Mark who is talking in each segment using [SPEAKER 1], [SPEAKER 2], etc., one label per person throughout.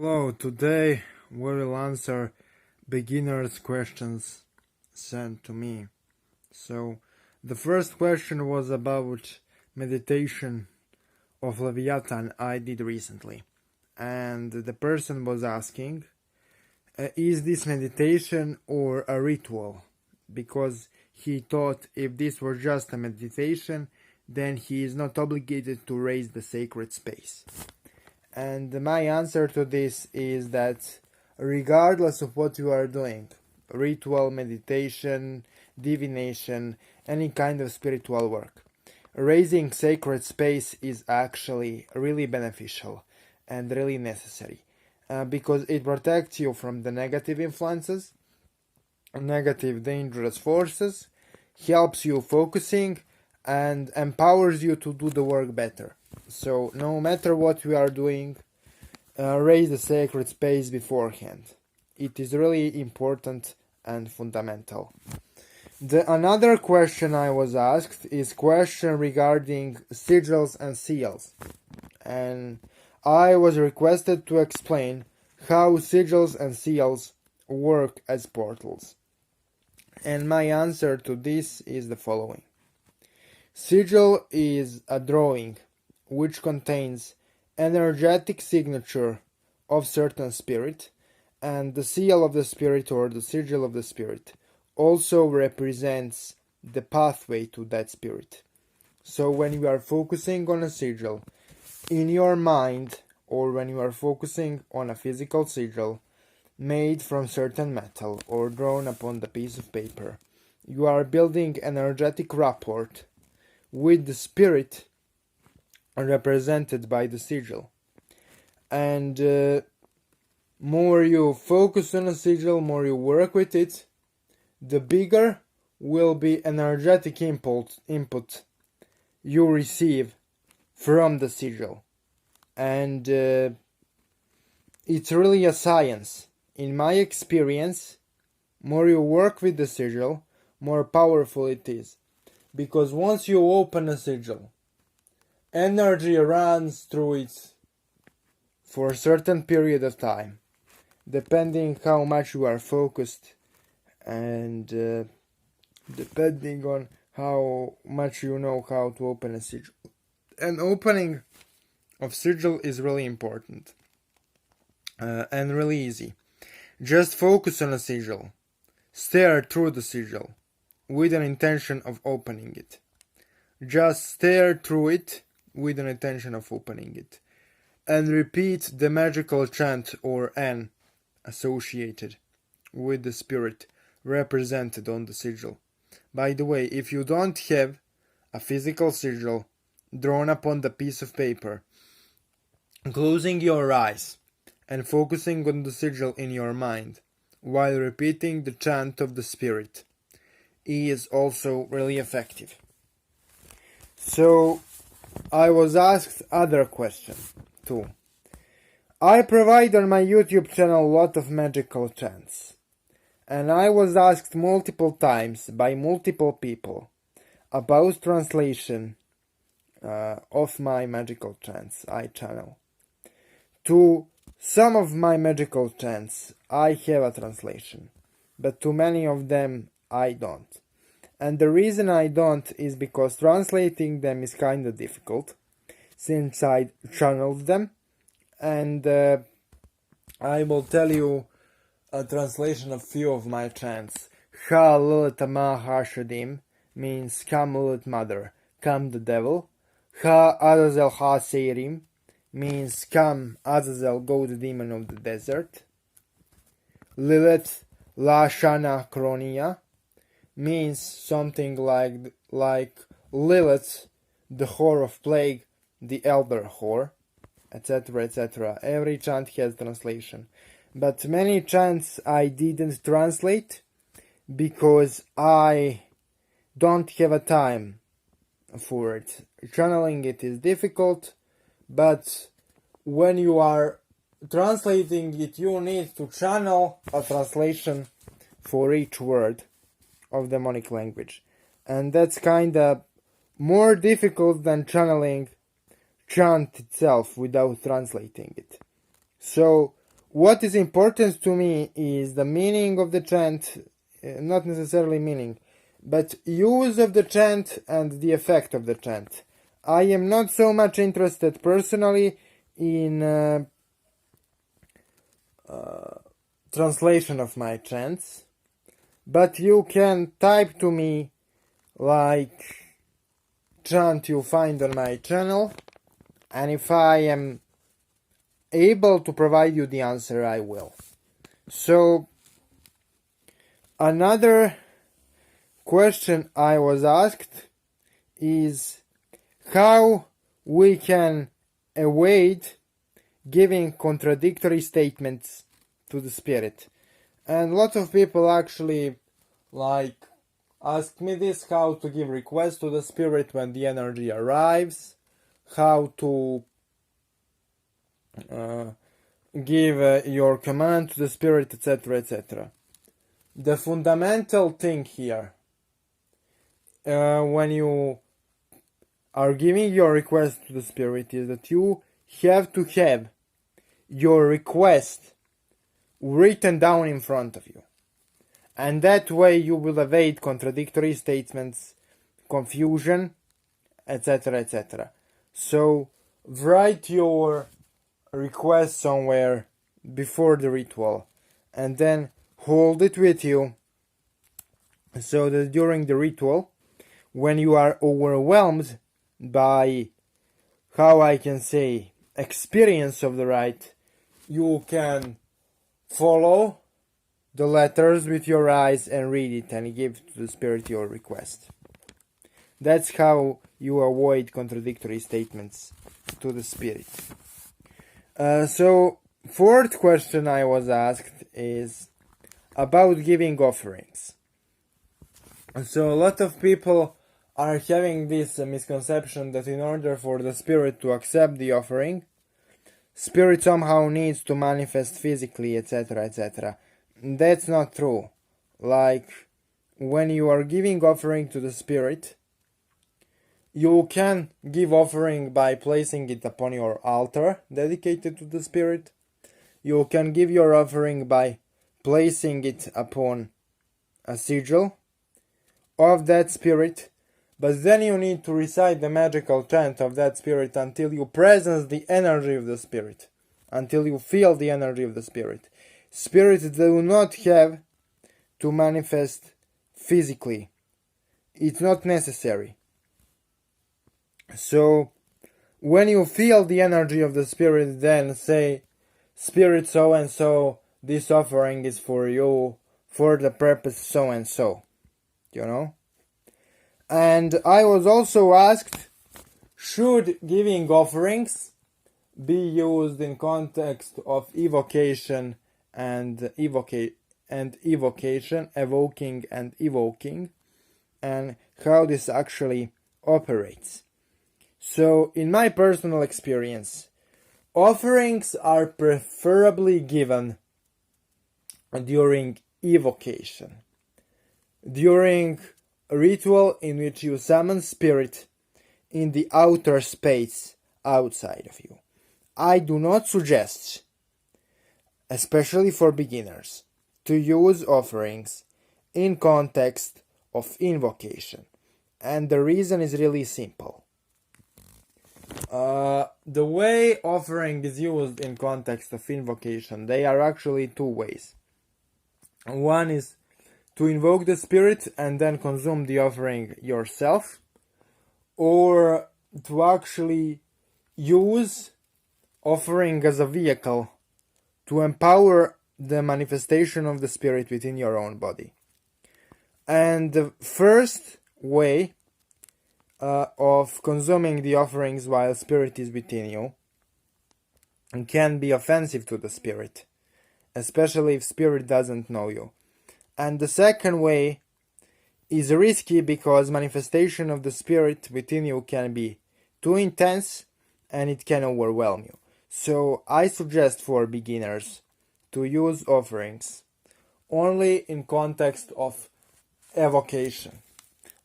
[SPEAKER 1] Hello, today we will answer beginners' questions sent to me. So, the first question was about meditation of Leviathan I did recently. And the person was asking, is this meditation or a ritual? Because he thought if this was just a meditation, then he is not obligated to raise the sacred space. And my answer to this is that regardless of what you are doing, ritual, meditation, divination, any kind of spiritual work, raising sacred space is actually really beneficial and really necessary because it protects you from the negative influences, negative dangerous forces, helps you focusing, and empowers you to do the work better. So no matter what we are doing, raise the sacred space beforehand. It is really important and fundamental. Another question I was asked is question regarding sigils and seals. And I was requested to explain how sigils and seals work as portals. And my answer to this is the following. Sigil is a drawing which contains energetic signature of certain spirit, and the seal of the spirit or the sigil of the spirit also represents the pathway to that spirit. So when you are focusing on a sigil in your mind, or when you are focusing on a physical sigil made from certain metal or drawn upon the piece of paper, you are building energetic rapport with the spirit represented by the sigil. And more you focus on a sigil, more you work with it, the bigger will be energetic input you receive from the sigil. And it's really a science. In my experience, more you work with the sigil, more powerful it is. Because once you open a sigil, energy runs through it for a certain period of time, depending how much you are focused and depending on how much you know how to open a sigil. And opening of sigil is really important and really easy. Just focus on a sigil, stare through the sigil with an intention of opening it. Just stare through it with an intention of opening it, and repeat the magical chant or N associated with the spirit represented on the sigil. By the way, if you don't have a physical sigil drawn upon the piece of paper, closing your eyes and focusing on the sigil in your mind while repeating the chant of the spirit is also really effective. So I was asked other question too. I provide on my YouTube channel a lot of magical chants, and I was asked multiple times by multiple people about translation of my magical chants I channel. To some of my magical chants I have a translation, but to many of them I don't. And the reason I don't is because translating them is kinda difficult, since I channeled them, and I will tell you a translation of few of my chants. Ha Lilith Ma Hashadim means come Lilith Mother, come the devil. Ha Azazel Ha Seirim means come Azazel, go the demon of the desert. Lilith La Shana Kronia means something like Lilith, the whore of plague, the elder whore, etc., etc. Every chant has translation. But many chants I didn't translate because I don't have a time for it. Channeling it is difficult, but when you are translating it, you need to channel a translation for each word of demonic language. And that's kinda more difficult than channeling chant itself without translating it. So what is important to me is the meaning of the chant, not necessarily meaning, but use of the chant and the effect of the chant. I am not so much interested personally in translation of my chants, but you can type to me like chant you find on my channel, and if I am able to provide you the answer, I will. So, another question I was asked is how we can avoid giving contradictory statements to the spirit. And lots of people actually ask me this, how to give requests to the spirit when the energy arrives, how to give your command to the spirit, etc., etc. The fundamental thing here, when you are giving your request to the spirit, is that you have to have your request written down in front of you. And that way you will evade contradictory statements, confusion, etc., etc. So write your request somewhere before the ritual and then hold it with you, so that during the ritual, when you are overwhelmed by, how I can say, experience of the rite, you can follow the letters with your eyes and read it and give to the spirit your request. That's how you avoid contradictory statements to the spirit. So, fourth question I was asked is about giving offerings. So a lot of people are having this misconception that in order for the spirit to accept the offering, spirit somehow needs to manifest physically, etc., etc. That's not true. Like, when you are giving offering to the spirit, you can give offering by placing it upon your altar dedicated to the spirit. You can give your offering by placing it upon a sigil of that spirit, but then you need to recite the magical chant of that spirit until you presence the energy of the spirit, until you feel the energy of the spirit. Spirits do not have to manifest physically. It's not necessary. So, when you feel the energy of the spirit, then say, Spirit so and so, this offering is for you, for the purpose so and so. You know? And I was also asked, should giving offerings be used in context of evocation and evoking and evoking, and how this actually operates. So, in my personal experience, offerings are preferably given during evocation, during a ritual in which you summon spirit in the outer space outside of you. I do not suggest, especially for beginners, to use offerings in context of invocation. And the reason is really simple. The way offering is used in context of invocation, they are actually two ways. One is to invoke the spirit and then consume the offering yourself, or to actually use offering as a vehicle to empower the manifestation of the spirit within your own body. And the first way of consuming the offerings while spirit is within you can be offensive to the spirit, especially if spirit doesn't know you. And the second way is risky because manifestation of the spirit within you can be too intense and it can overwhelm you. So I suggest for beginners to use offerings only in context of evocation,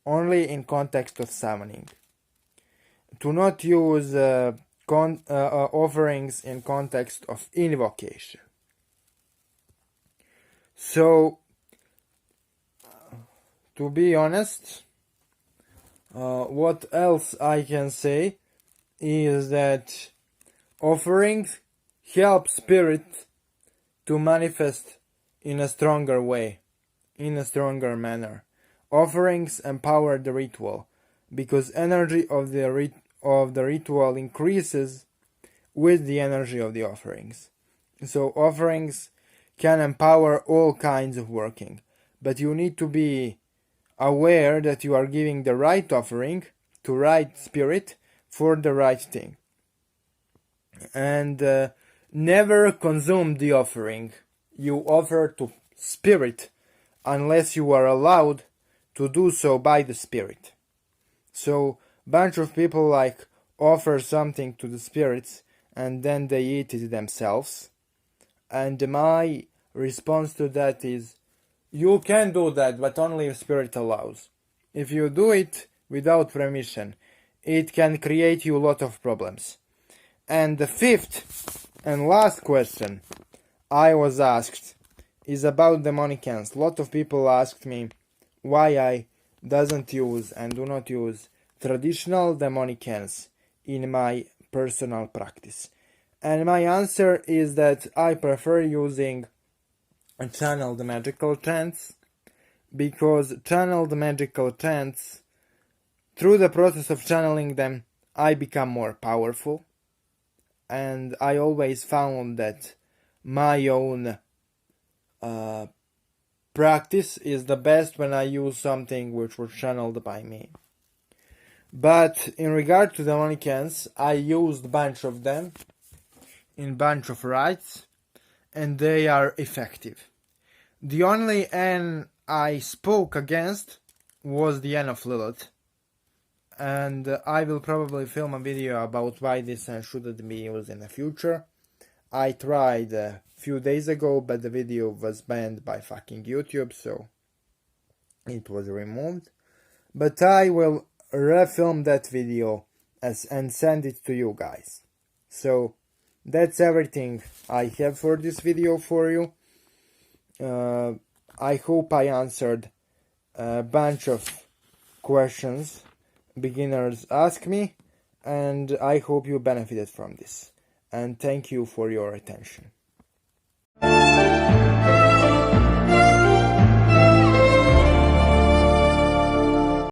[SPEAKER 1] only in context of summoning. Do not use offerings in context of invocation. So, to be honest, what else I can say is that offerings help spirit to manifest in a stronger way, in a stronger manner. Offerings empower the ritual because energy of the ritual increases with the energy of the offerings. So offerings can empower all kinds of working, but you need to be aware that you are giving the right offering to right spirit for the right thing. And never consume the offering you offer to spirit unless you are allowed to do so by the spirit. So bunch of people like offer something to the spirits and then they eat it themselves. And my response to that is, you can do that, but only if spirit allows. If you do it without permission, it can create you a lot of problems. And the fifth and last question I was asked is about demonic hands. A lot of people asked me why I doesn't use and do not use traditional demonic hands in my personal practice. And my answer is that I prefer using channeled magical chants, because channeled magical chants, through the process of channeling them, I become more powerful. And I always found that my own practice is the best when I use something which was channeled by me. But in regard to demonic hands, I used a bunch of them in bunch of rites, and they are effective. The only N I spoke against was the N of Lilith, and I will probably film a video about why this N shouldn't be used in the future. I tried a few days ago, but the video was banned by fucking YouTube, so it was removed. But I will refilm that video and send it to you guys. So that's everything I have for this video for you. I hope I answered a bunch of questions beginners ask me, and I hope you benefited from this. And thank you for your attention.